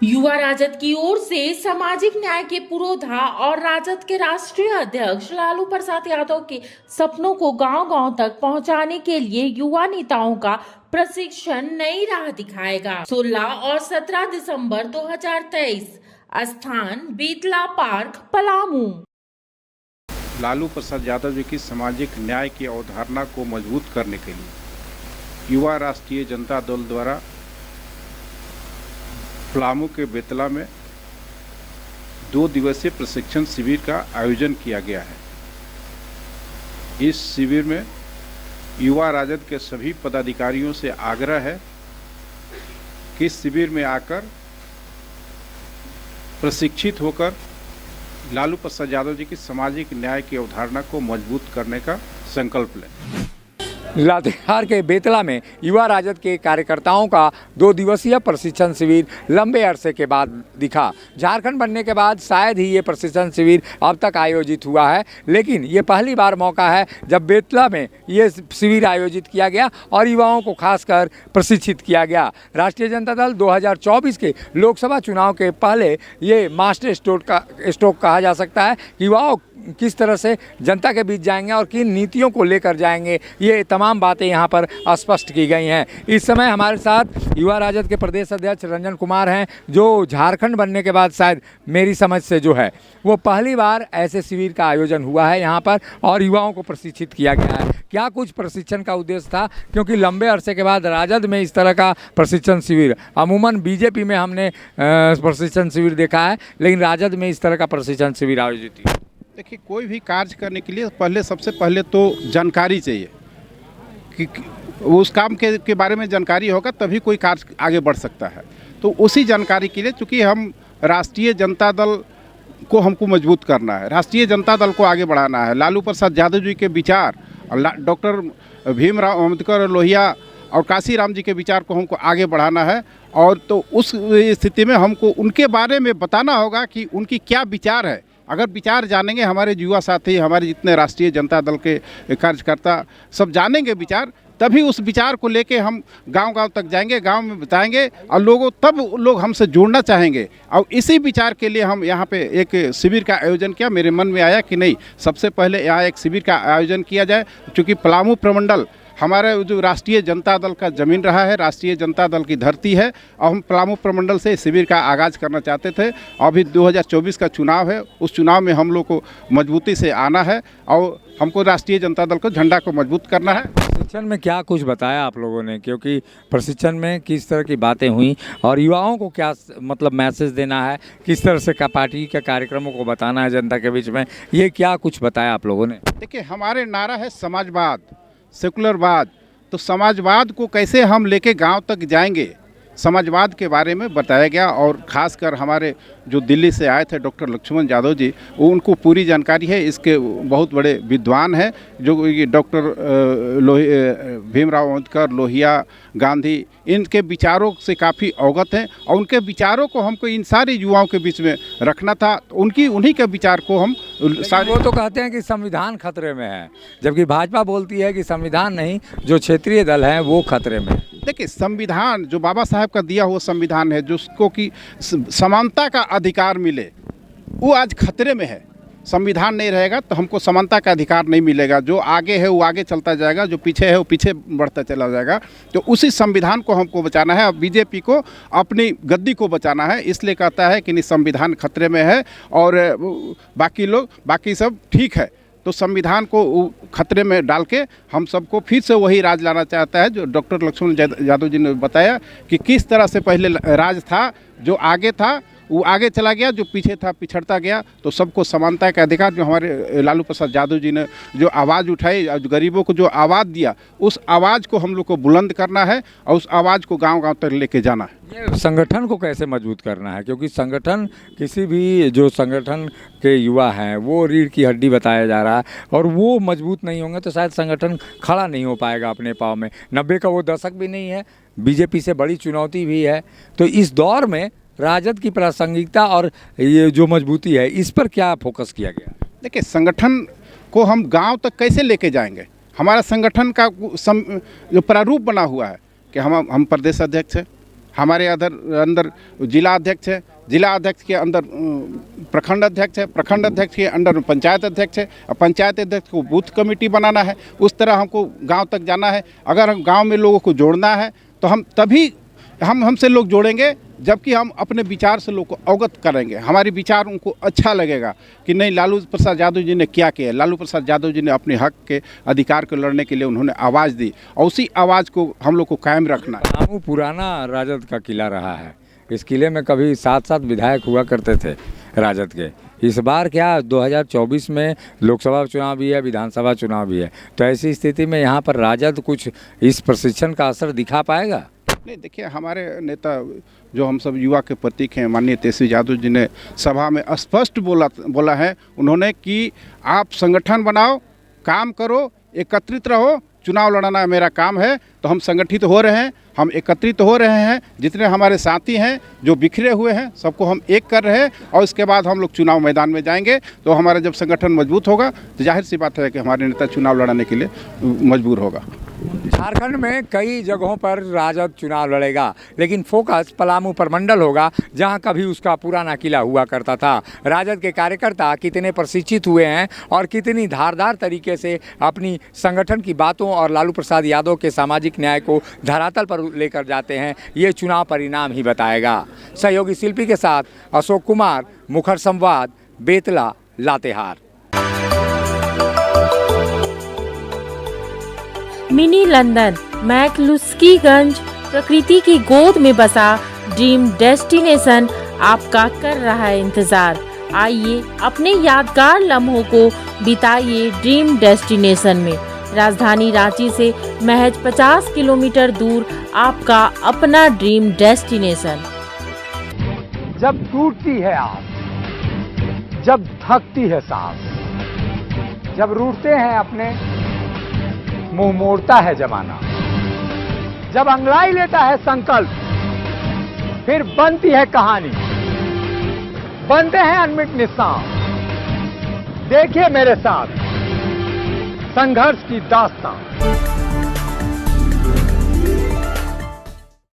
युवा राजद की ओर से सामाजिक न्याय के पुरोधा और राजद के राष्ट्रीय अध्यक्ष लालू प्रसाद यादव के सपनों को गांव-गांव तक पहुंचाने के लिए युवा नेताओं का प्रशिक्षण नई राह दिखाएगा। 16 और 17 दिसंबर 2023, स्थान बेतला पार्क, पलामू। लालू प्रसाद यादव जी की सामाजिक न्याय की अवधारणा को मजबूत करने के लिए युवा राष्ट्रीय जनता दल द्वारा पलामू के बेतला में 2 दिवसीय प्रशिक्षण शिविर का आयोजन किया गया है। इस शिविर में युवा राजद के सभी पदाधिकारियों से आग्रह है कि इस शिविर में आकर प्रशिक्षित होकर लालू प्रसाद यादव जी की सामाजिक न्याय की अवधारणा को मजबूत करने का संकल्प लें। लातेहार के बेतला में युवा राजद के कार्यकर्ताओं का 2 दिवसीय प्रशिक्षण शिविर लंबे अरसे के बाद दिखा। झारखंड बनने के बाद शायद ही ये प्रशिक्षण शिविर अब तक आयोजित हुआ है, लेकिन ये पहली बार मौका है जब बेतला में ये शिविर आयोजित किया गया और युवाओं को खासकर प्रशिक्षित किया गया। राष्ट्रीय जनता दल 2024 के लोकसभा चुनाव के पहले ये मास्टर स्ट्रोक कहा जा सकता है। युवाओं किस तरह से जनता के बीच जाएंगे और किन नीतियों को लेकर जाएंगे, ये तमाम बातें यहाँ पर स्पष्ट की गई हैं। इस समय हमारे साथ युवा राजद के प्रदेश अध्यक्ष रंजन कुमार हैं, जो झारखंड बनने के बाद शायद मेरी समझ से जो है वो पहली बार ऐसे शिविर का आयोजन हुआ है यहाँ पर और युवाओं को प्रशिक्षित किया गया है। क्या कुछ प्रशिक्षण का उद्देश्य था, क्योंकि लंबे अरसे के बाद राजद में इस तरह का प्रशिक्षण शिविर, अमूमन बीजेपी में हमने प्रशिक्षण शिविर देखा है, लेकिन राजद में इस तरह का प्रशिक्षण शिविर आयोजित हुआ। देखिए, कोई भी कार्य करने के लिए सबसे पहले तो जानकारी चाहिए कि उस काम के बारे में जानकारी होगा तभी कोई कार्य आगे बढ़ सकता है। तो उसी जानकारी के लिए, चूँकि हम राष्ट्रीय जनता दल को हमको मजबूत करना है, राष्ट्रीय जनता दल को आगे बढ़ाना है, लालू प्रसाद यादव जी के विचार, डॉक्टर भीमराव अम्बेडकर लोहिया और काशीराम जी के विचार को हमको आगे बढ़ाना है। और तो उस स्थिति में हमको उनके बारे में बताना होगा कि उनकी क्या विचार है। अगर विचार जानेंगे, हमारे युवा साथी, हमारे जितने राष्ट्रीय जनता दल के कार्यकर्ता सब जानेंगे विचार, तभी उस विचार को लेके हम गांव-गांव तक जाएंगे, गांव में बताएंगे और लोग हमसे जुड़ना चाहेंगे। और इसी विचार के लिए हम यहाँ पे एक शिविर का आयोजन किया। मेरे मन में आया कि नहीं, सबसे पहले यहाँ एक शिविर का आयोजन किया जाए, क्योंकि पलामू प्रमंडल हमारे जो राष्ट्रीय जनता दल का ज़मीन रहा है, राष्ट्रीय जनता दल की धरती है, और हम पलामू प्रमंडल से शिविर का आगाज़ करना चाहते थे। अभी 2024 का चुनाव है, उस चुनाव में हम लोग को मजबूती से आना है और हमको राष्ट्रीय जनता दल को झंडा को मजबूत करना है। प्रशिक्षण में क्या कुछ बताया आप लोगों ने, क्योंकि प्रशिक्षण में किस तरह की बातें हुई और युवाओं को क्या मतलब मैसेज देना है, किस तरह से पार्टी के कार्यक्रमों को बताना है जनता के बीच में, ये क्या कुछ बताया आप लोगों ने? देखिए, हमारे नारा है समाजवाद, सेकुलरवाद। तो समाजवाद को कैसे हम लेके गांव तक जाएंगे, समाजवाद के बारे में बताया गया। और ख़ासकर हमारे जो दिल्ली से आए थे डॉक्टर लक्ष्मण यादव जी, उनको पूरी जानकारी है, इसके बहुत बड़े विद्वान हैं, जो डॉक्टर भीमराव अम्बेडकर, लोहिया, गांधी, इनके विचारों से काफ़ी अवगत हैं और उनके विचारों को हमको इन सारे युवाओं के बीच में रखना था। उन्हीं के विचार को हम वो तो कहते हैं कि संविधान खतरे में है, जबकि भाजपा बोलती है कि संविधान नहीं, जो क्षेत्रीय दल हैं वो खतरे में। देखिए, संविधान जो बाबा साहब का दिया हुआ संविधान है, जिसको कि समानता का अधिकार मिले, वो आज खतरे में है। संविधान नहीं रहेगा तो हमको समानता का अधिकार नहीं मिलेगा। जो आगे है वो आगे चलता जाएगा, जो पीछे है वो पीछे बढ़ता चला जाएगा। तो उसी संविधान को हमको बचाना है और बीजेपी को अपनी गद्दी को बचाना है। इसलिए कहता है कि नहीं, संविधान खतरे में है और बाकी सब ठीक है। तो संविधान को खतरे में डाल के हम सबको फिर से वही राज लाना चाहता है, जो डॉक्टर लक्ष्मण यादव जी ने बताया कि किस तरह से पहले राज था, जो आगे था वो आगे चला गया, जो पीछे था पिछड़ता गया। तो सबको समानता का अधिकार, जो हमारे लालू प्रसाद यादव जी ने जो आवाज़ उठाई, गरीबों को जो आवाज़ दिया, उस आवाज़ को हम लोग को बुलंद करना है और उस आवाज़ को गांव-गांव तक लेके जाना है। ये संगठन को कैसे मजबूत करना है, क्योंकि संगठन, किसी भी जो संगठन के युवा हैं वो रीढ़ की हड्डी बताया जा रहा है और वो मजबूत नहीं होंगे तो शायद संगठन खड़ा नहीं हो पाएगा अपने पाँव में। 90 का वो दशक भी नहीं है, बीजेपी से बड़ी चुनौती भी है। तो इस दौर में राजद की प्रासंगिकता और ये जो मजबूती है, इस पर क्या फोकस किया गया? देखिए, संगठन को हम गांव तक कैसे लेके जाएंगे, हमारा संगठन का जो प्रारूप बना हुआ है कि हम प्रदेश अध्यक्ष हैं, हमारे अंदर जिला अध्यक्ष है, जिला अध्यक्ष के अंदर प्रखंड अध्यक्ष है, प्रखंड अध्यक्ष के अंदर पंचायत अध्यक्ष है, और पंचायत अध्यक्ष को बूथ कमेटी बनाना है। उस तरह हमको गांव तक जाना है। अगर हम गांव में लोगों को जोड़ना है तो हम तभी हमसे लोग जोड़ेंगे जबकि हम अपने विचार से लोग को अवगत करेंगे। हमारी विचार उनको अच्छा लगेगा कि नहीं, लालू प्रसाद यादव जी ने क्या किया। लालू प्रसाद यादव जी ने अपने हक के अधिकार को लड़ने के लिए उन्होंने आवाज़ दी, और उसी आवाज़ को हम लोग को कायम रखना है। पलामू पुराना राजद का किला रहा है। इस किले में कभी 7-7 विधायक हुआ करते थे राजद के। इस बार क्या 2024 में लोकसभा चुनाव भी है, विधानसभा चुनाव भी है, तो ऐसी स्थिति में यहाँ पर राजद कुछ इस प्रशिक्षण का असर दिखा पाएगा? नहीं, देखिए, हमारे नेता जो हम सब युवा के प्रतीक हैं, माननीय तेजस्वी यादव जी ने सभा में स्पष्ट बोला है उन्होंने कि आप संगठन बनाओ, काम करो, एकत्रित रहो। चुनाव लड़ना मेरा काम है, तो हम संगठित हो रहे हैं, हम एकत्रित हो रहे हैं। जितने हमारे साथी हैं जो बिखरे हुए हैं सबको हम एक कर रहे हैं, और इसके बाद हम लोग चुनाव मैदान में जाएंगे। तो हमारा जब संगठन मजबूत होगा तो जाहिर सी बात है कि हमारे नेता चुनाव लड़ने के लिए मजबूर होगा। झारखंड में कई जगहों पर राजद चुनाव लड़ेगा, लेकिन फोकस पलामू प्रमंडल होगा, जहां कभी उसका पुराना किला हुआ करता था। राजद के कार्यकर्ता कितने प्रशिक्षित हुए हैं और कितनी धारदार तरीके से अपनी संगठन की बातों और लालू प्रसाद यादव के सामाजिक न्याय को धरातल पर लेकर जाते हैं, ये चुनाव परिणाम ही बताएगा। सहयोगी शिल्पी के साथ अशोक कुमार, मुखर संवाद, बेतला, लातेहार। मिनी लंदन मैक्लुस्कीगंज प्रकृति की गोद में बसा ड्रीम डेस्टिनेशन आपका कर रहा है इंतजार। आइए अपने यादगार लम्हों को बिताइए ड्रीम डेस्टिनेशन में। राजधानी रांची से महज 50 किलोमीटर दूर आपका अपना ड्रीम डेस्टिनेशन। जब टूटती है आस, जब थकती है सांस, जब रूठते हैं अपने, मुंह मोड़ता है जमाना, जब अंगड़ाई लेता है संकल्प, फिर बनती है कहानी, बनते हैं अनमिट निशान। देखिए मेरे साथ संघर्ष की दास्तां।